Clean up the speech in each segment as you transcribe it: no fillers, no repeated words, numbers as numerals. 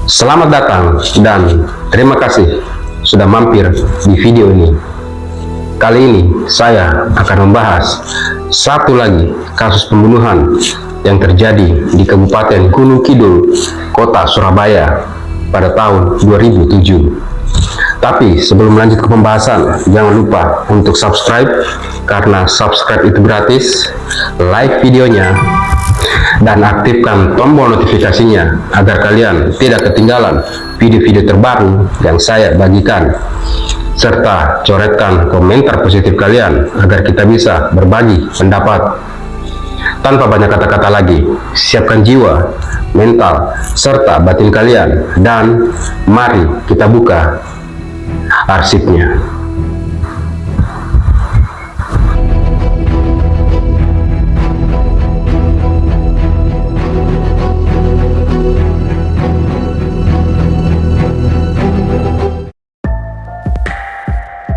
Selamat datang dan terima kasih sudah mampir di video ini. Kali ini saya akan membahas satu lagi kasus pembunuhan yang terjadi di Kabupaten Gunung Kidul, Kota Surabaya pada tahun 2007. Tapi sebelum lanjut ke pembahasan, jangan lupa untuk subscribe karena subscribe itu gratis, like videonya, dan aktifkan tombol notifikasinya agar kalian tidak ketinggalan video-video terbaru yang saya bagikan, serta coretkan komentar positif kalian agar kita bisa berbagi pendapat. Tanpa banyak kata-kata lagi, siapkan jiwa, mental, serta batin kalian, dan mari kita buka arsipnya.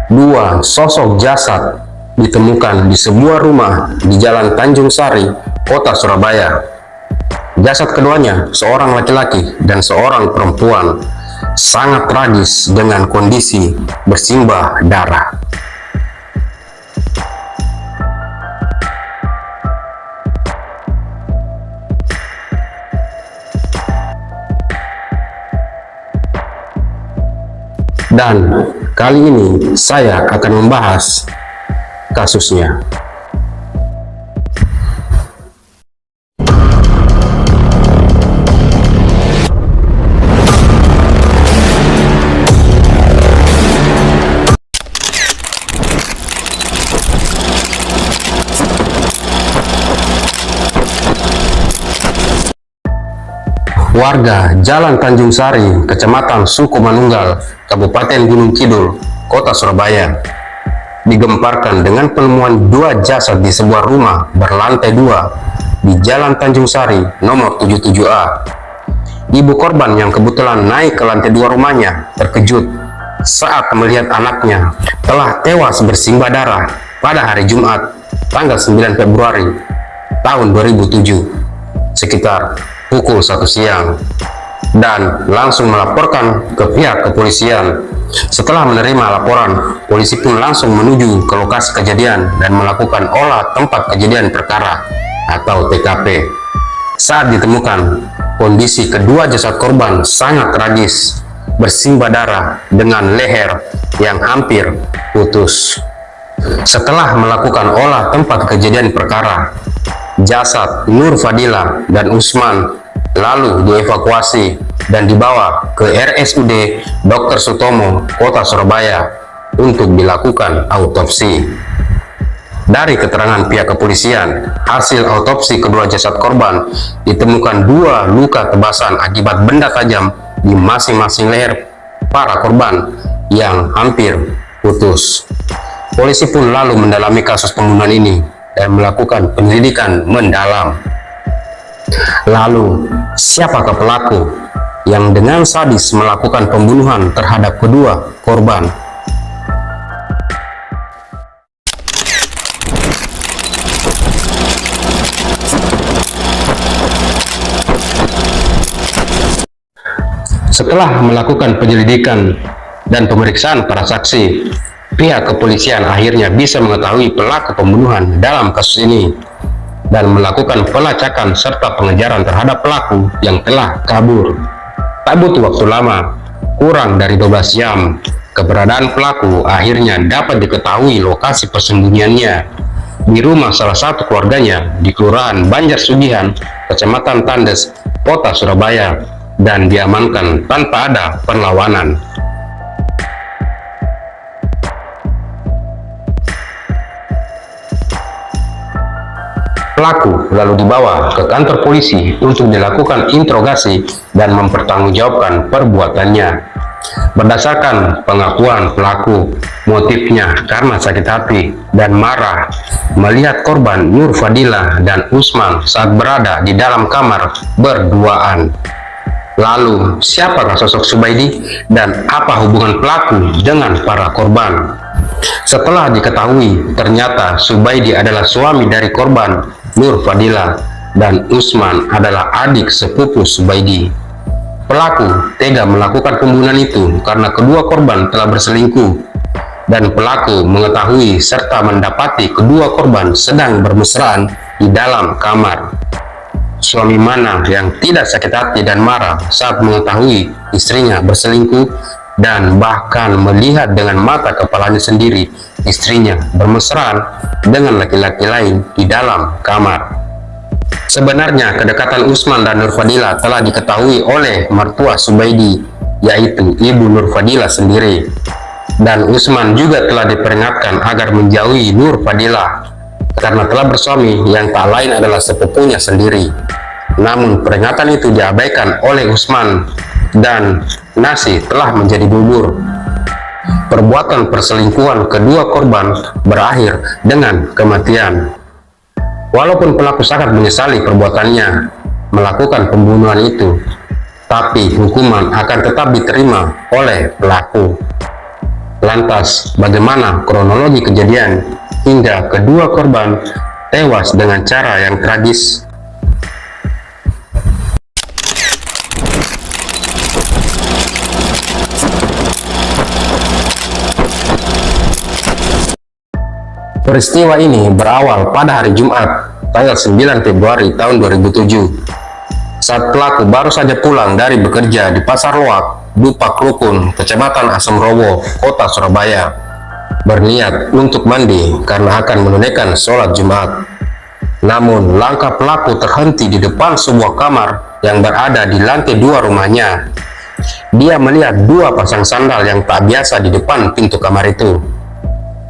Dua sosok jasad ditemukan di sebuah rumah di Jalan Tanjung Sari, Kota Surabaya. Jasad keduanya, seorang laki-laki dan seorang perempuan, sangat tragis dengan kondisi bersimbah darah. Dan kali ini saya akan membahas kasusnya. Warga Jalan Tanjung Sari, Kecamatan Suku Manunggal, Kabupaten Gunung Kidul, Kota Surabaya, digemparkan dengan penemuan dua jasad di sebuah rumah berlantai 2 di Jalan Tanjung Sari nomor 77A. Ibu korban yang kebetulan naik ke lantai 2 rumahnya terkejut saat melihat anaknya telah tewas bersimbah darah pada hari Jumat, tanggal 9 Februari tahun 2007, sekitar pukul 1 siang, dan langsung melaporkan ke pihak kepolisian. Setelah menerima laporan, polisi pun langsung menuju ke lokasi kejadian dan melakukan olah tempat kejadian perkara atau TKP. Saat ditemukan, kondisi kedua jasad korban sangat tragis, bersimbah darah dengan leher yang hampir putus. Setelah melakukan olah tempat kejadian perkara, jasad Nur Fadila dan Usman lalu dievakuasi dan dibawa ke RSUD Dr. Sutomo, Kota Surabaya untuk dilakukan autopsi. Dari keterangan pihak kepolisian, hasil autopsi kedua jasad korban ditemukan 2 luka tebasan akibat benda tajam di masing-masing leher para korban yang hampir putus. Polisi pun lalu mendalami kasus pembunuhan ini dan melakukan penyelidikan mendalam. Lalu, siapakah pelaku yang dengan sadis melakukan pembunuhan terhadap kedua korban? Setelah melakukan penyelidikan dan pemeriksaan para saksi, pihak kepolisian akhirnya bisa mengetahui pelaku pembunuhan dalam kasus ini dan melakukan pelacakan serta pengejaran terhadap pelaku yang telah kabur. Tak butuh waktu lama, kurang dari 12 jam, keberadaan pelaku akhirnya dapat diketahui lokasi persembunyiannya di rumah salah satu keluarganya di Kelurahan Banjar Sugihan, Kecamatan Tandes, Kota Surabaya, dan diamankan tanpa ada perlawanan. Pelaku lalu dibawa ke kantor polisi untuk dilakukan interogasi dan mempertanggungjawabkan perbuatannya. Berdasarkan pengakuan pelaku, motifnya karena sakit hati dan marah melihat korban Nur Fadila dan Usman saat berada di dalam kamar berduaan. Lalu, siapakah sosok Subaidi dan apa hubungan pelaku dengan para korban? Setelah diketahui, ternyata Subaidi adalah suami dari korban Nur Fadila dan Usman adalah adik sepupu Subaidi. Pelaku tega melakukan pembunuhan itu karena kedua korban telah berselingkuh, dan pelaku mengetahui serta mendapati kedua korban sedang bermesraan di dalam kamar. Suami mana yang tidak sakit hati dan marah saat mengetahui istrinya berselingkuh dan bahkan melihat dengan mata kepalanya sendiri istrinya bermesraan dengan laki-laki lain di dalam kamar. Sebenarnya kedekatan Usman dan Nurfadilah telah diketahui oleh mertua Subaidi, yaitu ibu Nurfadilah sendiri. Dan Usman juga telah diperingatkan agar menjauhi Nurfadilah karena telah bersuami yang tak lain adalah sepupunya sendiri. Namun peringatan itu diabaikan oleh Usman dan nasi telah menjadi bubur. Perbuatan perselingkuhan kedua korban berakhir dengan kematian. Walaupun pelaku sangat menyesali perbuatannya melakukan pembunuhan itu, tapi hukuman akan tetap diterima oleh pelaku. Lantas, bagaimana kronologi kejadian hingga kedua korban tewas dengan cara yang tragis? Peristiwa ini berawal pada hari Jumat, tanggal 9 Februari tahun 2007. Saat pelaku baru saja pulang dari bekerja di Pasar Loak, Dupak Rukun, Kecamatan Asemrowo, Kota Surabaya, berniat untuk mandi karena akan menunaikan sholat Jumat. Namun, langkah pelaku terhenti di depan sebuah kamar yang berada di lantai 2 rumahnya. Dia melihat dua pasang sandal yang tak biasa di depan pintu kamar itu.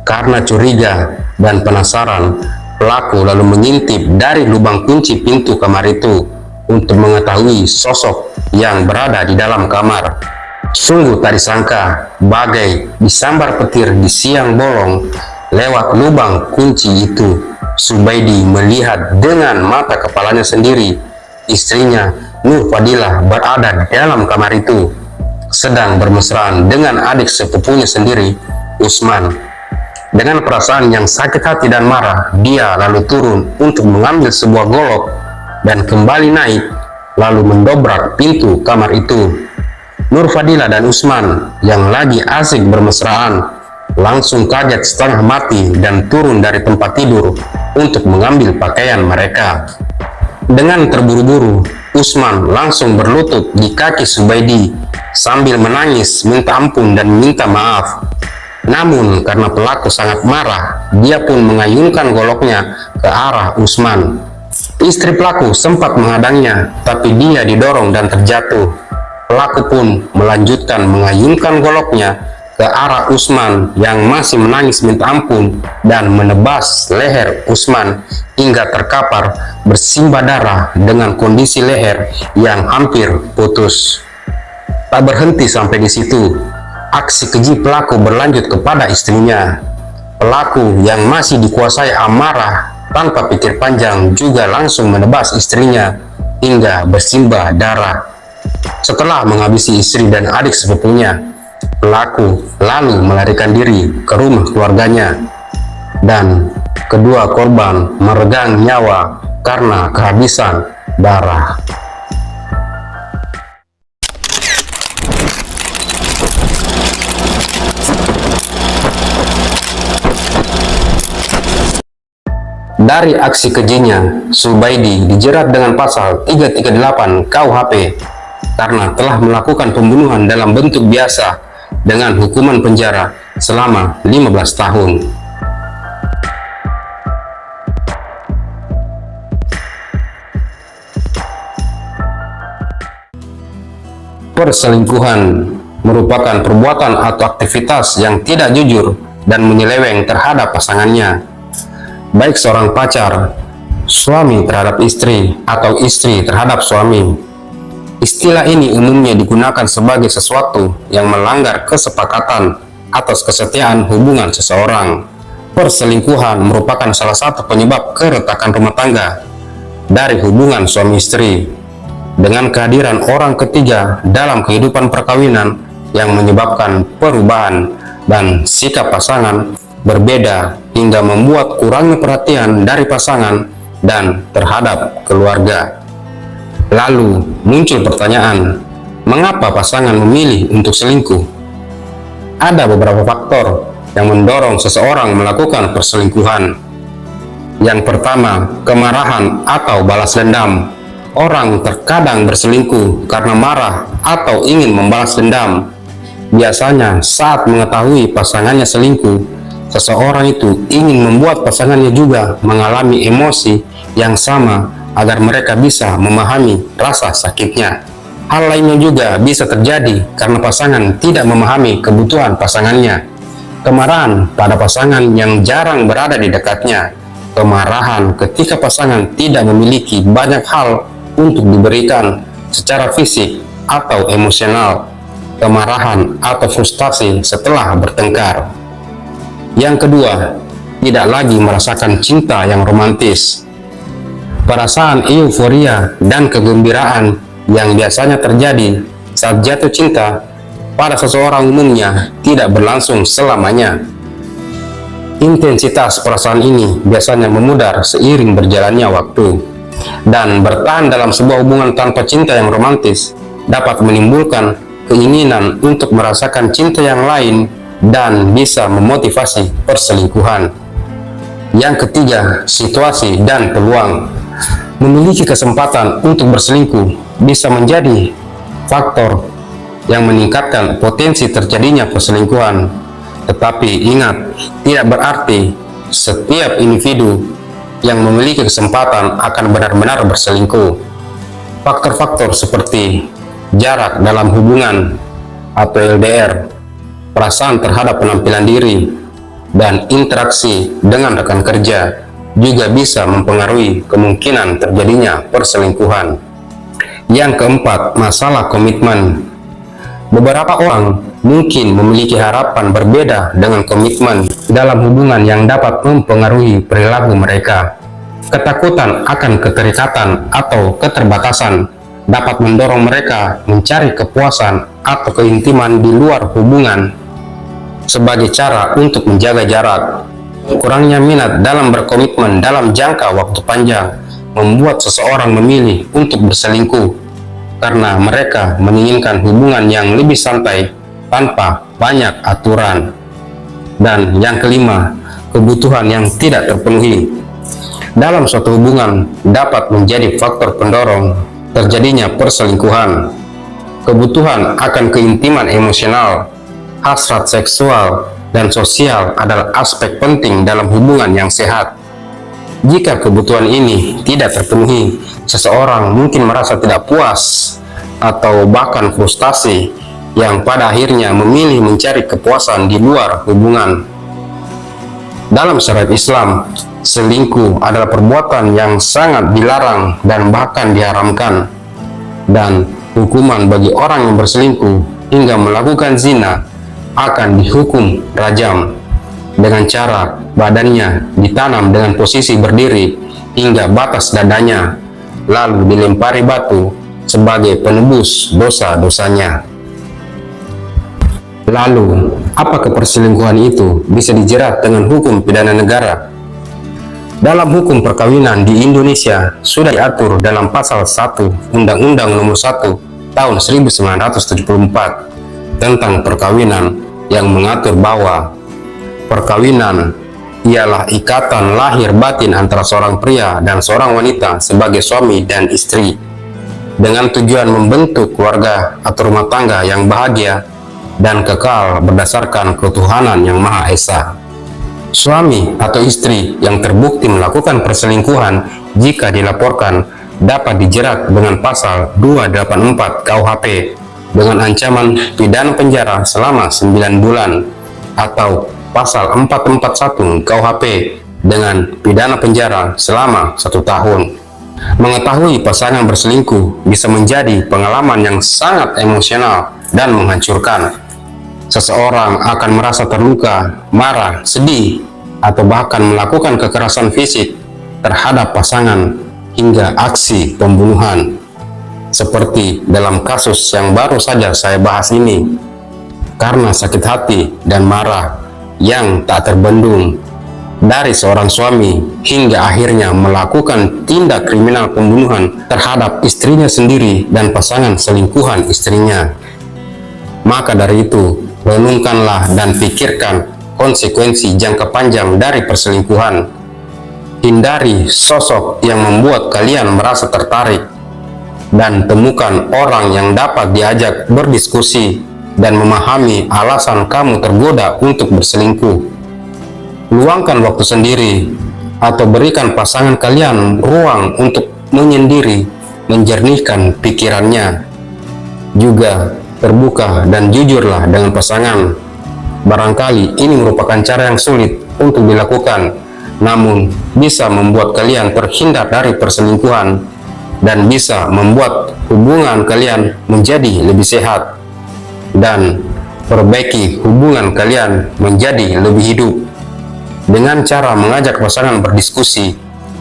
Karena curiga dan penasaran, pelaku lalu mengintip dari lubang kunci pintu kamar itu untuk mengetahui sosok yang berada di dalam kamar. Sungguh tak disangka, bagai disambar petir di siang bolong, lewat lubang kunci itu, Subaidi melihat dengan mata kepalanya sendiri istrinya Nurfadilah berada di dalam kamar itu, sedang bermesraan dengan adik sepupunya sendiri, Usman. Dengan perasaan yang sakit hati dan marah, dia lalu turun untuk mengambil sebuah golok dan kembali naik, lalu mendobrak pintu kamar itu. Nurfadilah dan Usman yang lagi asik bermesraan langsung kaget setengah mati dan turun dari tempat tidur untuk mengambil pakaian mereka. Dengan terburu-buru, Usman langsung berlutut di kaki Subaidi sambil menangis minta ampun dan minta maaf. Namun karena pelaku sangat marah, dia pun mengayunkan goloknya ke arah Usman. Istri pelaku sempat menghadangnya, tapi dia didorong dan terjatuh. Pelaku pun melanjutkan mengayunkan goloknya ke arah Usman yang masih menangis minta ampun dan menebas leher Usman hingga terkapar bersimbah darah dengan kondisi leher yang hampir putus. Tak berhenti sampai di situ. Aksi keji pelaku berlanjut kepada istrinya. Pelaku yang masih dikuasai amarah tanpa pikir panjang juga langsung menebas istrinya hingga bersimbah darah. Setelah menghabisi istri dan adik sepupunya, pelaku lalu melarikan diri ke rumah keluarganya dan kedua korban meregang nyawa karena kehabisan darah. Dari aksi kejinya, Subaidi dijerat dengan pasal 338 KUHP karena telah melakukan pembunuhan dalam bentuk biasa dengan hukuman penjara selama 15 tahun. Perselingkuhan merupakan perbuatan atau aktivitas yang tidak jujur dan menyeleweng terhadap pasangannya, baik seorang pacar, suami terhadap istri, atau istri terhadap suami. Istilah ini umumnya digunakan sebagai sesuatu yang melanggar kesepakatan atas kesetiaan hubungan seseorang. Perselingkuhan merupakan salah satu penyebab keretakan rumah tangga dari hubungan suami istri, dengan kehadiran orang ketiga dalam kehidupan perkawinan yang menyebabkan perubahan dan sikap pasangan berbeda hingga membuat kurangnya perhatian dari pasangan dan terhadap keluarga. Lalu muncul pertanyaan, Mengapa pasangan memilih untuk selingkuh? Ada beberapa faktor yang mendorong seseorang melakukan perselingkuhan. Yang pertama, kemarahan atau balas dendam. Orang terkadang berselingkuh karena marah atau ingin membalas dendam. Biasanya saat mengetahui pasangannya selingkuh, seseorang itu ingin membuat pasangannya juga mengalami emosi yang sama agar mereka bisa memahami rasa sakitnya. Hal lainnya juga bisa terjadi karena pasangan tidak memahami kebutuhan pasangannya. Kemarahan pada pasangan yang jarang berada di dekatnya. Kemarahan ketika pasangan tidak memiliki banyak hal untuk diberikan secara fisik atau emosional. Kemarahan atau frustasi setelah bertengkar. Yang kedua, tidak lagi merasakan cinta yang romantis. Perasaan euforia dan kegembiraan yang biasanya terjadi saat jatuh cinta pada seseorang umumnya tidak berlangsung selamanya. Intensitas perasaan ini biasanya memudar seiring berjalannya waktu, dan bertahan dalam sebuah hubungan tanpa cinta yang romantis dapat menimbulkan keinginan untuk merasakan cinta yang lain dan bisa memotivasi perselingkuhan. Yang ketiga, situasi dan peluang. Memiliki kesempatan untuk berselingkuh bisa menjadi faktor yang meningkatkan potensi terjadinya perselingkuhan. Tetapi ingat, tidak berarti setiap individu yang memiliki kesempatan akan benar-benar berselingkuh. Faktor-faktor seperti jarak dalam hubungan atau LDR, perasaan terhadap penampilan diri, dan interaksi dengan rekan kerja juga bisa mempengaruhi kemungkinan terjadinya perselingkuhan. Yang keempat, masalah komitmen. Beberapa orang mungkin memiliki harapan berbeda dengan komitmen dalam hubungan yang dapat mempengaruhi perilaku mereka. Ketakutan akan keterikatan atau keterbatasan dapat mendorong mereka mencari kepuasan atau keintiman di luar hubungan sebagai cara untuk menjaga jarak. Kurangnya minat dalam berkomitmen dalam jangka waktu panjang membuat seseorang memilih untuk berselingkuh karena mereka menginginkan hubungan yang lebih santai tanpa banyak aturan. Dan yang kelima, kebutuhan yang tidak terpenuhi dalam suatu hubungan dapat menjadi faktor pendorong terjadinya perselingkuhan. Kebutuhan akan keintiman emosional, hasrat seksual, dan sosial adalah aspek penting dalam hubungan yang sehat. Jika kebutuhan ini tidak terpenuhi, seseorang mungkin merasa tidak puas atau bahkan frustasi yang pada akhirnya memilih mencari kepuasan di luar hubungan. Dalam syariat Islam, selingkuh adalah perbuatan yang sangat dilarang dan bahkan diharamkan, dan hukuman bagi orang yang berselingkuh hingga melakukan zina akan dihukum rajam dengan cara badannya ditanam dengan posisi berdiri hingga batas dadanya, lalu dilempari batu sebagai penebus dosa-dosanya. Lalu, apakah perselingkuhan itu bisa dijerat dengan hukum pidana negara? Dalam hukum perkawinan di Indonesia sudah diatur dalam pasal 1 Undang-Undang Nomor 1 Tahun 1974 tentang perkawinan yang mengatur bahwa perkawinan ialah ikatan lahir batin antara seorang pria dan seorang wanita sebagai suami dan istri dengan tujuan membentuk keluarga atau rumah tangga yang bahagia dan kekal berdasarkan ketuhanan yang Maha Esa. Suami atau istri yang terbukti melakukan perselingkuhan jika dilaporkan dapat dijerat dengan pasal 284 KUHP dengan ancaman pidana penjara selama 9 bulan atau pasal 441 KUHP dengan pidana penjara selama 1 tahun. Mengetahui pasangan berselingkuh bisa menjadi pengalaman yang sangat emosional dan menghancurkan. Seseorang akan merasa terluka, marah, sedih, atau bahkan melakukan kekerasan fisik terhadap pasangan hingga aksi pembunuhan. Seperti dalam kasus yang baru saja saya bahas ini, karena sakit hati dan marah yang tak terbendung, dari seorang suami hingga akhirnya melakukan tindak kriminal pembunuhan terhadap istrinya sendiri dan pasangan selingkuhan istrinya. Maka dari itu, renungkanlah dan pikirkan konsekuensi jangka panjang dari perselingkuhan. Hindari sosok yang membuat kalian merasa tertarik, dan temukan orang yang dapat diajak berdiskusi dan memahami alasan kamu tergoda untuk berselingkuh. Luangkan waktu sendiri atau berikan pasangan kalian ruang untuk menyendiri, menjernihkan pikirannya. Juga terbuka dan jujurlah dengan pasangan. Barangkali ini merupakan cara yang sulit untuk dilakukan, namun bisa membuat kalian terhindar dari perselingkuhan dan bisa membuat hubungan kalian menjadi lebih sehat dan perbaiki hubungan kalian menjadi lebih hidup. Dengan cara mengajak pasangan berdiskusi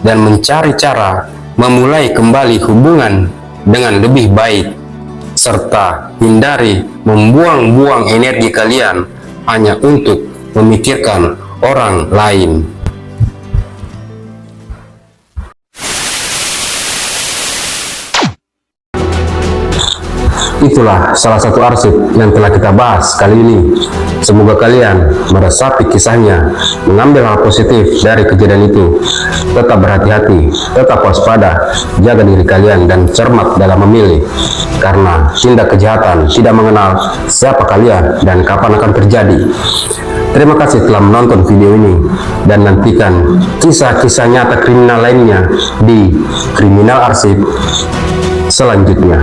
dan mencari cara memulai kembali hubungan dengan lebih baik, serta hindari membuang-buang energi kalian hanya untuk memikirkan orang lain. Itulah salah satu arsip yang telah kita bahas kali ini. Semoga kalian meresapi kisahnya, mengambil hal positif dari kejadian itu. Tetap berhati-hati, tetap waspada, jaga diri kalian dan cermat dalam memilih. Karena tindak kejahatan tidak mengenal siapa kalian dan kapan akan terjadi. Terima kasih telah menonton video ini dan nantikan kisah-kisah nyata kriminal lainnya di Kriminal Arsip selanjutnya.